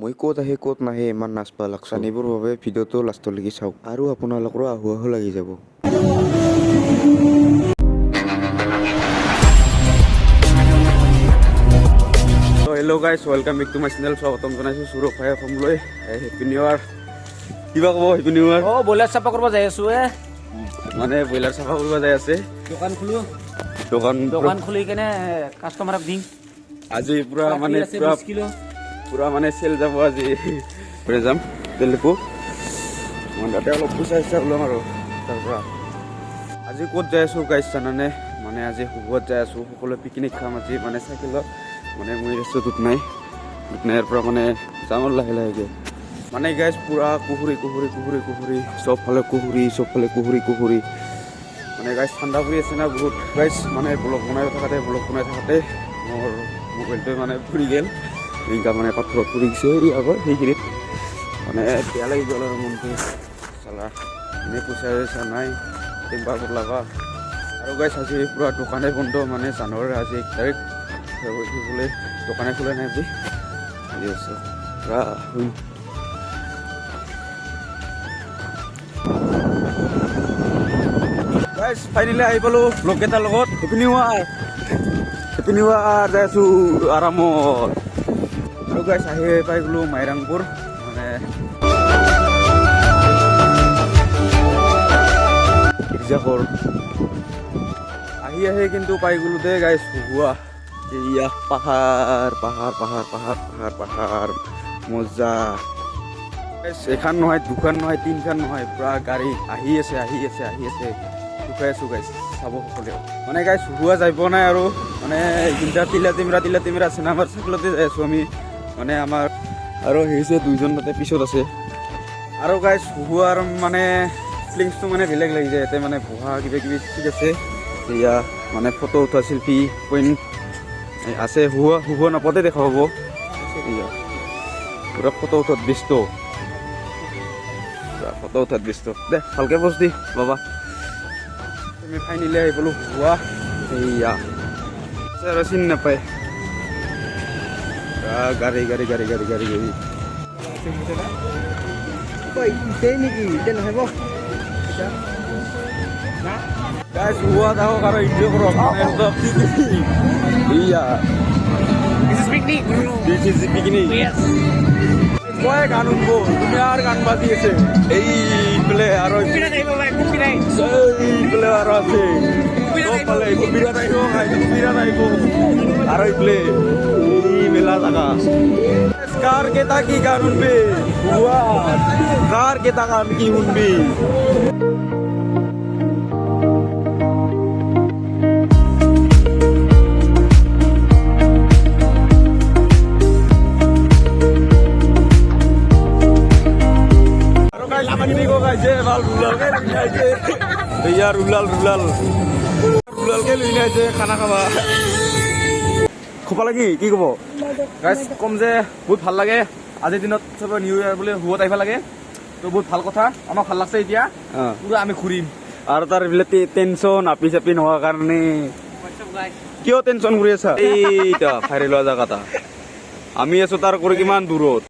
মই ক'ত আহে ক'ত নাহে ইমান নাচবা লাগছ জানিবৰ বাবে ভিডিঅ'টো লাষ্টলৈকে চাওক আৰু আপোনালোকৰো আহু আহু লাগি যাব। Hello' guys, welcome back to my channel. স্বাগতম জনাইছোঁ সৌৰভ ভাই অসমলৈ। Happy new year. কিবা ক'ব হেপী নিউ ইয়াৰ? ব্ৰইলাৰ চাফা কৰিব যাই আছো মানে ব্ৰইলাৰ চাফা কৰিব যাই আছে। দোকান খুলি কেনে কাষ্টমাৰক দিম। আজি পুৰা মানে পুৰা মানে চেল যাব আজি। যাম তেলেপো মই তাতে অলপ পইচা চইচা ওলাম আৰু তাৰপৰা আজি ক'ত যাই আছোঁ গাইজ জানানে? মানে আজি হুবত যাই আছোঁ, সকলোৱে পিকনিক খাম আজি মানে চাইকেলত। মানে মই আছোঁ দুধনাইৰ পৰা মানে যাওঁ লাহে লাহেকৈ। মানে গাইজ পুৰা কুহুৰি চবফালে কুহুৰি মানে গাইজ ঠাণ্ডা পৰি আছে না বহুত গাইজ। মানে ব্লগ বনাই থাকোঁতে মোৰ মোবাইলটোৱে মানে ফুৰি গ'ল, এনেকুৱা মানে পাথৰত পৰি গৈছে এই আগৰ সেইখিনিত। মানে বেয়া লাগি গ'ল আৰু মনটো চালা, এনেই পইচা চইচা নাই কিবা ওলাবা। আৰু গাইজ আজি পুৰা দোকানে বন্ধ, মানে জানুৱাৰীৰ আজি 1 তাৰিখ বোলে দোকানে খোলা নাই আজি আছে পুৰা। গাইজ ফাইনেলি আহি পালোঁ ব্লগ এটাৰ লগত। হেপী নিউ ইয়াৰ যাই আছোঁ আৰামত। আৰু গাইজ আহি পাই গ'লোঁ মাইৰাংপুৰ। মানে গীৰ্জাঘৰ আহি কিন্তু পাই গ'লোঁ দে গাইজ হুহুৱা। এয়া পাহাৰ মজা। এখন নহয়, দুখন নহয়, তিনিখন নহয়, পুৰা গাড়ী আহি আছে শুকাই আছোঁ গাইজ চাব সকলোৱে। মানে গাইজ হুহুৱা যাই পোৱা নাই আৰু মানে এইখিনিটা তিলা তিমৰা আছে না, আমাৰ চাইকেলতে যাই আছোঁ আমি। মানে আমাৰ আৰু হৈছে দুইজন তাতে পিছত আছে। আৰু গাইজ হুহুৱাৰ মানে ফিলিংছটো মানে বেলেগ লাগি যায়। ইয়াতে মানে বহা কিবা কিবি ঠিক আছে, এয়া মানে ফটো উঠোৱা চেল্ফি পইণ্ট আছে। হুহুৱা নাপাওঁতে দেখা পাব। পুৰা ফটো উঠাত ব্যস্ত দে, ভালকৈ বচ দি বাবা। তুমি ফাইনেলি আহি পালোঁ হুহুৱা। এয়া আৰু চিনি নাপায়, গাড়ী গাইজ হুহুৱা যাওক আৰু এনজয় কৰক। মই গান শুনব, তুমি আৰু গান বাজি আছে এইফালে আৰু এইফালে আৰু আছে চবফালে বিৰাট আহিব আৰু এইফালে এই মেলা জাগা। কাৰ কেইটা কি গান শুনবি হুহুৱা, কাৰ কেইটা গান কি শুনবি? ৰুলালকে লৈ নাইছে খানা খাবা খোপা লাগি কি ক'ব গাইজ? কম যে বহুত ভাল লাগে আজিৰ দিনত চবে নিউ ইয়াৰ বোলে হুবত আহিব লাগে, তো বহুত ভাল কথা। আমাক ভাল লাগছে এতিয়া পুৰা আমি ঘূৰিম। আৰু তাৰ এইবিলাক টেনচন আপি চাপি নোহোৱাৰ কাৰণে। কিয় টেনচন কৰি আছা? এইটা ফাইৰি লোৱা জেগা এটা আমি আছো তাৰ কৰি কিমান দূৰত।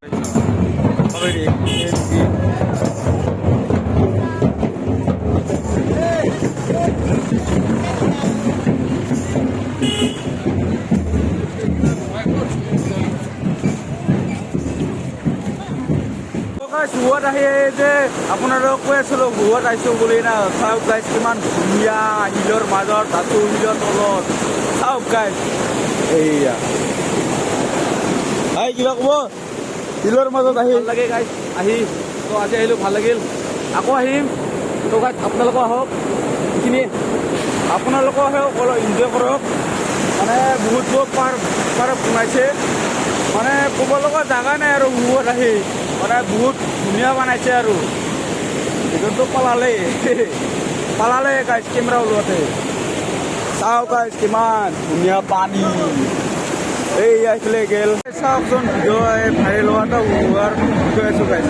হুহুৱাত আহি যে আপোনালোকক কৈ আছিলোঁ হুহুৱাত আহিছোঁ বুলি না। চাওক গাইজ কিমান ধুনীয়া, শিলৰ মাজত আছোঁ, শিলৰ তলত চাওক গাইজ। এইয়া কিবা ক'ব? শিলৰ মাজত আহি ভাল লাগে গাইজ আহি। তো আজি আহিলোঁ, ভাল লাগিল, আকৌ আহিম। তো গাইজ আপোনালোকো আহক, এইখিনি আপোনালোকো আহক, অলপ এনজয় কৰক। মানে বহুত পাৰ্ক বনাইছে, মানে ক'ব লগা জেগা নাই আৰু হুহুৱাত আহি মানে বহুত ধুনীয়া বনাইছে। আৰু ভিতৰতো পালালে গাইজ কেমেৰা ওলোৱাতে। চাওক গাইজ কিমান ধুনীয়া পানী। এই আহিলে গেল চাওকচোন ভিডিঅ' ভাইৰেল হোৱাটো হুহুৱাৰ গৈ আছোঁ গাইজ।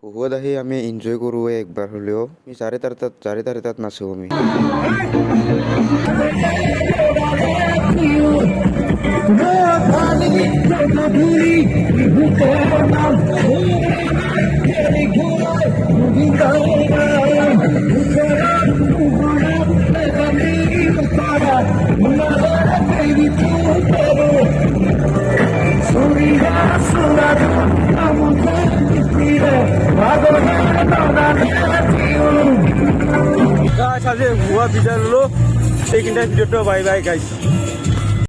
হুহুৱাত আহি আমি এনজয় কৰোঁ। একবার হলেও আমি চারি ধারে তাত নাচো আমি গাছ আছে হুয়া বিদায় হলো এইখানটায় ভিডিওটা বাই বাই গাইস